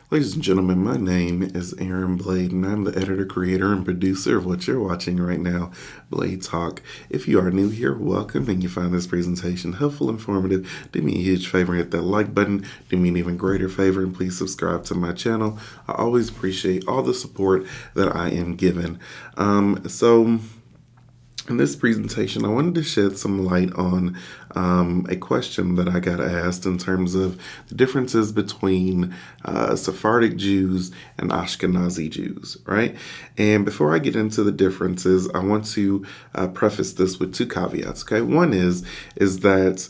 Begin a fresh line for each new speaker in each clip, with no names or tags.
Ladies and gentlemen, my name is Aaron Blade, and I'm the editor, creator, and producer of what you're watching right now, Blade Talk. If you are new here, welcome, and you find this presentation helpful, informative, do me a huge favor and hit that like button. Do me an even greater favor, and please subscribe to my channel. I always appreciate all the support that I am given. In this presentation, I wanted to shed some light on a question that I got asked in terms of the differences between Sephardic Jews and Ashkenazi Jews, right? And before I get into the differences, I want to preface this with two caveats, okay? One is that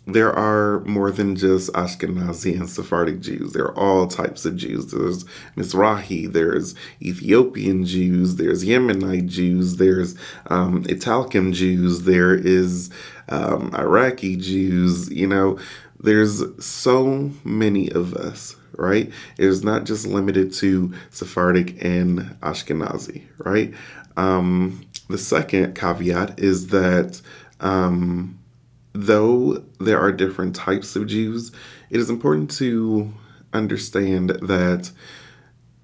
there are more than just Ashkenazi and Sephardic Jews. There are all types of Jews. There's Mizrahi, there's Ethiopian Jews, there's Yemenite Jews, there's Italkim Jews, there is Iraqi Jews. There's so many of us, right? It's not just limited to Sephardic and Ashkenazi, right? The second caveat is that though there are different types of Jews, it is important to understand that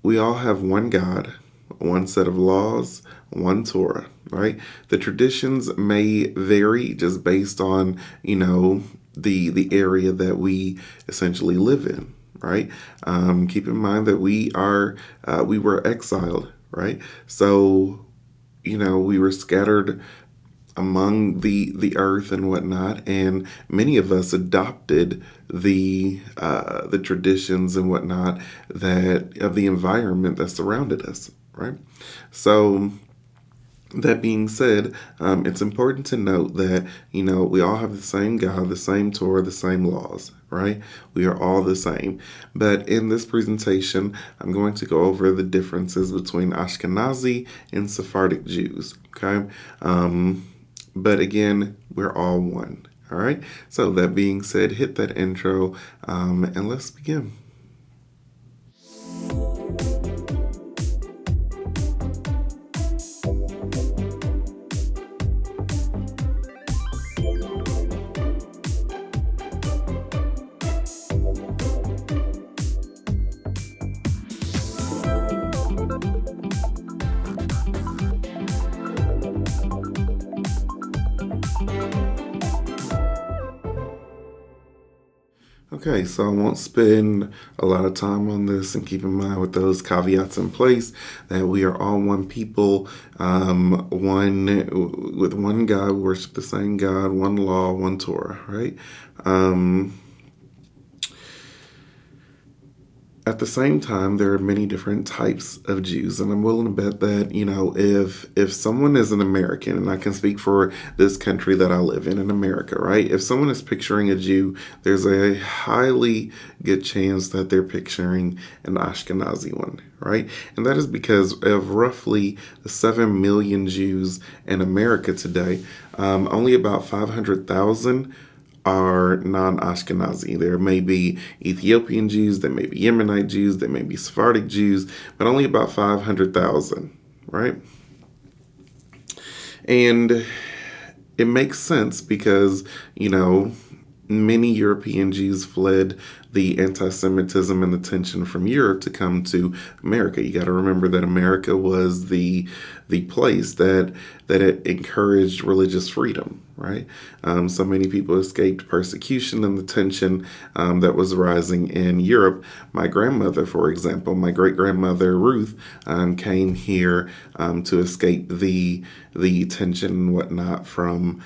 we all have one God, one set of laws, one Torah, right? The traditions may vary just based on, the area that we essentially live in, right? Keep in mind that we were exiled, right? So, we were scattered among the earth and whatnot, and many of us adopted the traditions and whatnot that of the environment that surrounded us, right? So that being said, it's important to note that we all have the same God, the same Torah, the same laws, right? We are all the same. But in this presentation, I'm going to go over the differences between Ashkenazi and Sephardic Jews, okay? But again, we're all one. All right. So that being said, hit that intro and let's begin. Okay, so I won't spend a lot of time on this, and keep in mind with those caveats in place that we are all one people, with one God, we worship the same God, one law, one Torah, right? At the same time, there are many different types of Jews, and I'm willing to bet that, if someone is an American, and I can speak for this country that I live in America, right? If someone is picturing a Jew, there's a highly good chance that they're picturing an Ashkenazi one, right? And that is because of roughly 7 million Jews in America today. Only about 500,000 are non-Ashkenazi. There may be Ethiopian Jews, there may be Yemenite Jews, there may be Sephardic Jews, but only about 500,000, right? And it makes sense because, many European Jews fled the anti-Semitism and the tension from Europe to come to America. You got to remember that America was the place that it encouraged religious freedom, right? So many people escaped persecution and the tension that was rising in Europe. My grandmother, for example, my great-grandmother Ruth, came here to escape the tension and whatnot from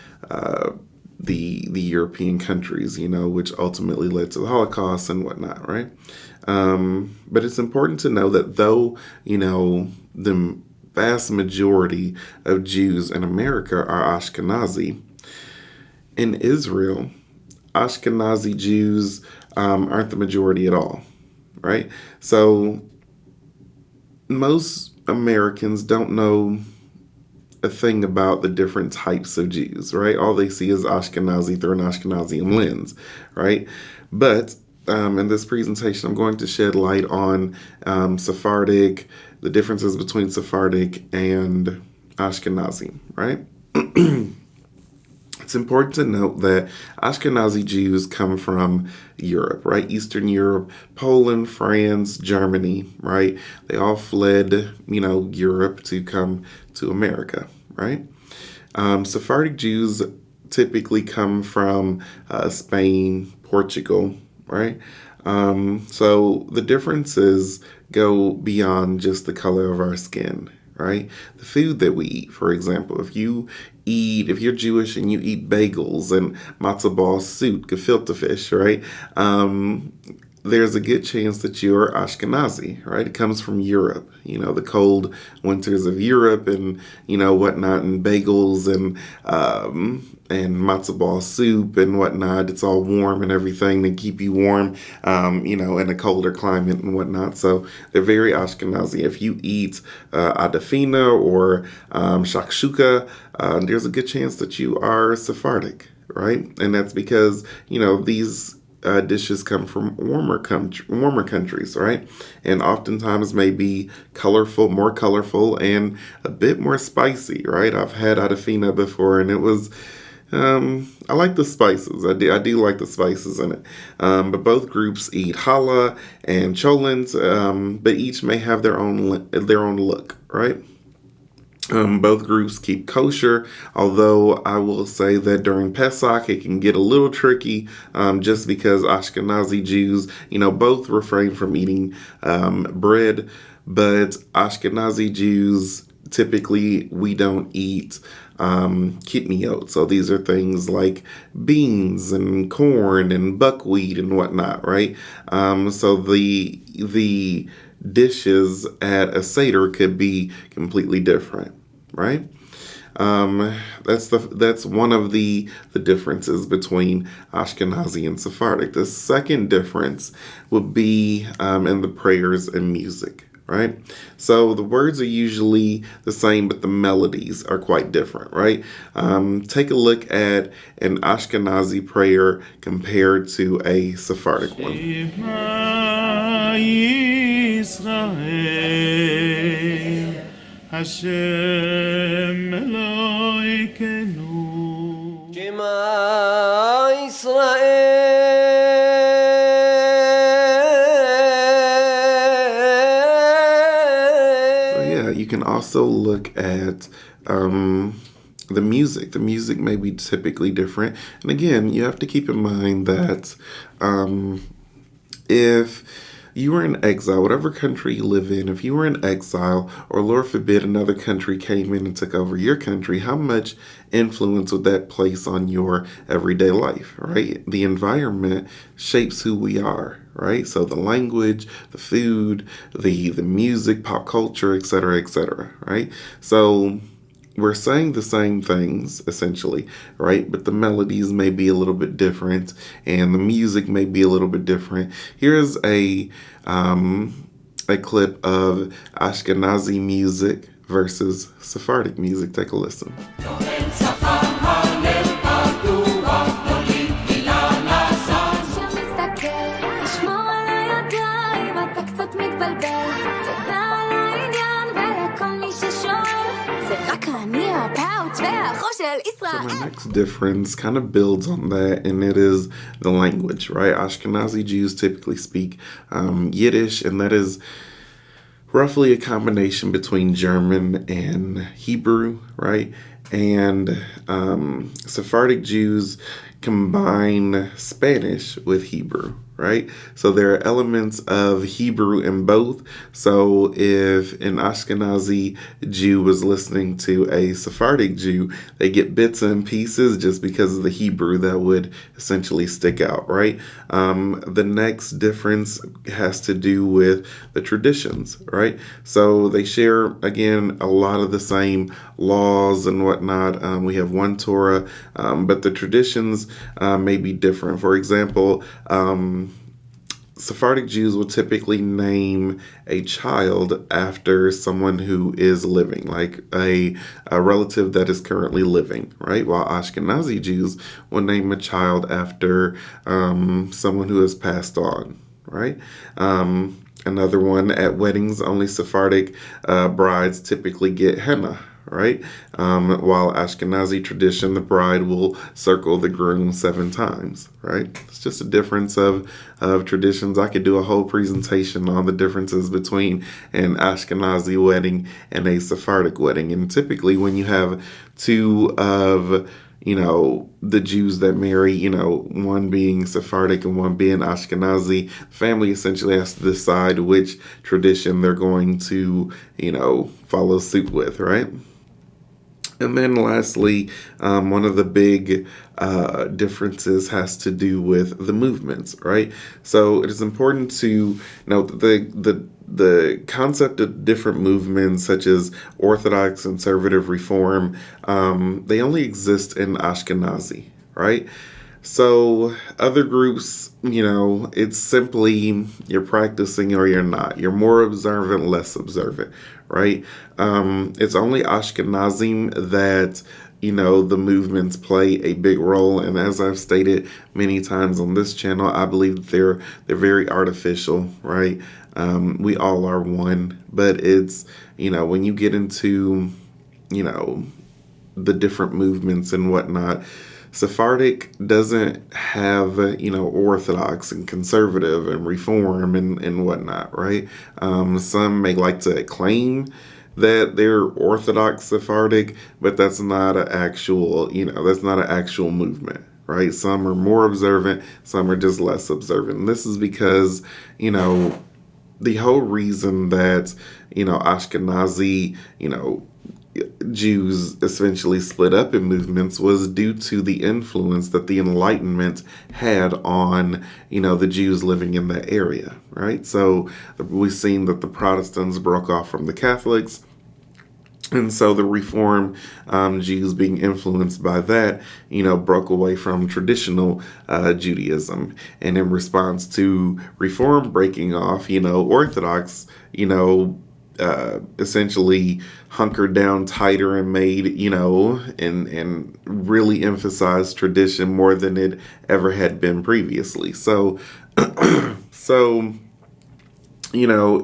the European countries, which ultimately led to the Holocaust and whatnot, right? But it's important to know that though, the vast majority of Jews in America are Ashkenazi, in Israel, Ashkenazi Jews aren't the majority at all, right? So most Americans don't know a thing about the different types of Jews, right? All they see is Ashkenazi through an Ashkenazian lens, right? But in this presentation, I'm going to shed light on Sephardic, the differences between Sephardic and Ashkenazi, right? It's important to note that Ashkenazi Jews come from Europe, right? Eastern Europe, Poland, France, Germany, right? They all fled, Europe to come to America, right? Sephardic Jews typically come from Spain, Portugal, right? So the differences go beyond just the color of our skin, right? The food that we eat, for example, if you're Jewish and you eat bagels and matzo ball soup, gefilte fish, right? There's a good chance that you're Ashkenazi, right? It comes from Europe, the cold winters of Europe and, whatnot, and bagels and matzo ball soup and whatnot. It's all warm and everything to keep you warm, in a colder climate and whatnot. So they're very Ashkenazi. If you eat adafina or shakshuka, there's a good chance that you are Sephardic, right? And that's because, these dishes come from warmer countries, right? And oftentimes may be more colorful, and a bit more spicy, right? I've had adafina before, and it was, I like the spices. I do like the spices in it. But both groups eat challah and cholent, but each may have their own look, right? Both groups keep kosher, although I will say that during Pesach it can get a little tricky, just because Ashkenazi Jews, both refrain from eating bread, but Ashkenazi Jews, typically we don't eat kitniot. So these are things like beans and corn and buckwheat and whatnot, right? So the dishes at a Seder could be completely different, right? That's one of the differences between Ashkenazi and Sephardic. The second difference would be in the prayers and music, right? So the words are usually the same, but the melodies are quite different, right? Take a look at an Ashkenazi prayer compared to a Sephardic one.
Israel, Hashem Elokeinu. Shema Israel.
So yeah, you can also look at the music. The music may be typically different. And again, you have to keep in mind that if you were in exile, whatever country you live in, if you were in exile, or Lord forbid another country came in and took over your country, how much influence would that place on your everyday life, right? The environment shapes who we are, right? So the language, the food, the music, pop culture, etc., right? So we're saying the same things, essentially, right? But the melodies may be a little bit different, and the music may be a little bit different. Here's a clip of Ashkenazi music versus Sephardic music. Take a listen. So the next difference kind of builds on that, and it is the language, right? Ashkenazi Jews typically speak Yiddish, and that is roughly a combination between German and Hebrew, right? And Sephardic Jews combine Spanish with Hebrew, right? So there are elements of Hebrew in both. So if an Ashkenazi Jew was listening to a Sephardic Jew, they get bits and pieces just because of the Hebrew that would essentially stick out, right? The next difference has to do with the traditions, right? So they share, again, a lot of the same laws and whatnot. We have one Torah, but the traditions may be different. For example, Sephardic Jews will typically name a child after someone who is living, like a relative that is currently living, right? While Ashkenazi Jews will name a child after someone who has passed on, right? Another one, at weddings, only Sephardic brides typically get henna, right? While Ashkenazi tradition, the bride will circle the groom 7 times, right? It's just a difference of traditions. I could do a whole presentation on the differences between an Ashkenazi wedding and a Sephardic wedding. And typically when you have two of the Jews that marry, one being Sephardic and one being Ashkenazi, family essentially has to decide which tradition they're going to, follow suit with, right? And then lastly, one of the big differences has to do with the movements, right? So it is important to note that the concept of different movements such as Orthodox, Conservative, Reform, they only exist in Ashkenazi, right? So other groups, it's simply you're practicing or you're not. You're more observant, less observant, right? It's only Ashkenazim that the movements play a big role, and as I've stated many times on this channel, I believe they're very artificial, right? We all are one, but it's when you get into the different movements and whatnot. Sephardic doesn't have, Orthodox and Conservative and Reform and whatnot, right? Some may like to claim that they're Orthodox Sephardic, but that's not an actual, movement, right? Some are more observant, some are just less observant. And this is because, the whole reason that, Ashkenazi, Jews essentially split up in movements was due to the influence that the Enlightenment had on, the Jews living in that area, right? So we've seen that the Protestants broke off from the Catholics. And so the Reform Jews being influenced by that, broke away from traditional Judaism. And in response to Reform breaking off, Orthodox, essentially hunkered down tighter and made, and really emphasized tradition more than it ever had been previously. So,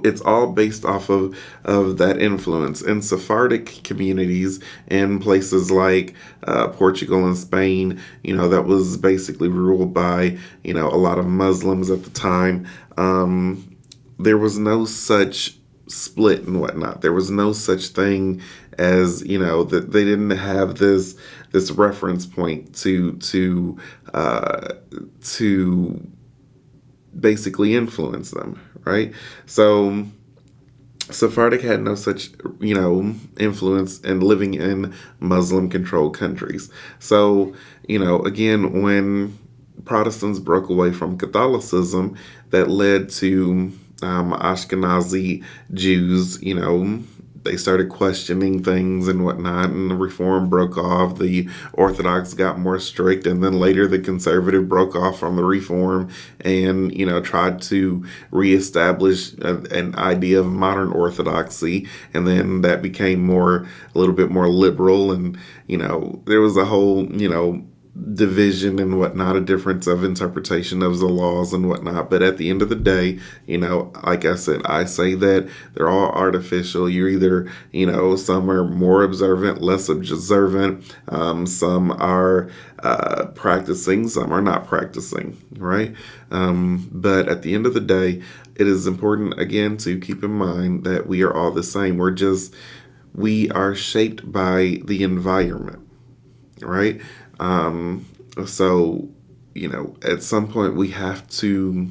it's all based off of that influence. In Sephardic communities in places like Portugal and Spain, that was basically ruled by, a lot of Muslims at the time. There was no such split and whatnot. There was no such thing as, that they didn't have this reference point to basically influence them, right? So Sephardic had no such, influence in living in Muslim-controlled countries. So, again, when Protestants broke away from Catholicism, that led to Ashkenazi Jews, they started questioning things and whatnot, and the Reform broke off. The Orthodox got more strict, and then later the Conservative broke off from the Reform and, tried to reestablish an idea of modern Orthodoxy, and then that became a little bit more liberal, and, there was a whole, division and whatnot, a difference of interpretation of the laws and whatnot. But at the end of the day, like I said, I say that they're all artificial. You're either, some are more observant, less observant. Some are practicing, some are not practicing, right? But at the end of the day, it is important, again, to keep in mind that we are all the same. We are shaped by the environment, right? So, at some point we have to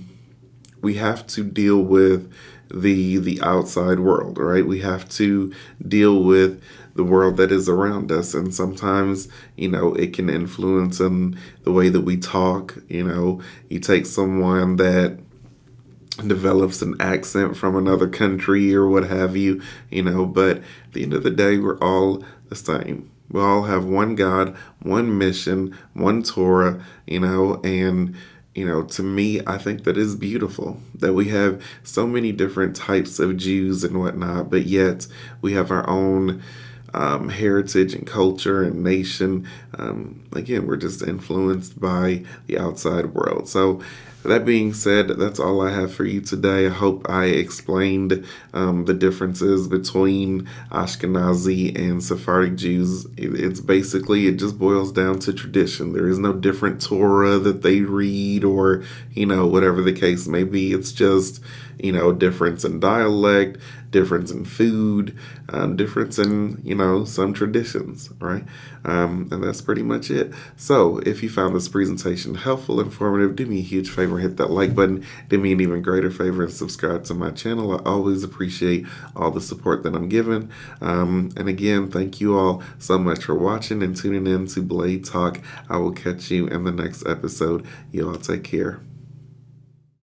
deal with the outside world, right? We have to deal with the world that is around us. And sometimes, it can influence in the way that we talk. You take someone that develops an accent from another country or what have you, but at the end of the day, we're all the same. We all have one God, one mission, one Torah, and, to me, I think that is beautiful that we have so many different types of Jews and whatnot, but yet we have our own heritage and culture and nation. Again, we're just influenced by the outside world. So That being said, that's all I have for you today. I hope I explained the differences between Ashkenazi and Sephardic Jews. It's basically, it just boils down to tradition. There is no different Torah that they read, or, whatever the case may be. It's just, difference in dialect, difference in food, difference in, some traditions, right? And that's pretty much it. So if you found this presentation helpful, informative, do me a huge favor, hit that like button. Do me an even greater favor and subscribe to my channel. I always appreciate all the support that I'm given. And again, thank you all so much for watching and tuning in to Blade Talk. I will catch you in the next episode. You all take care.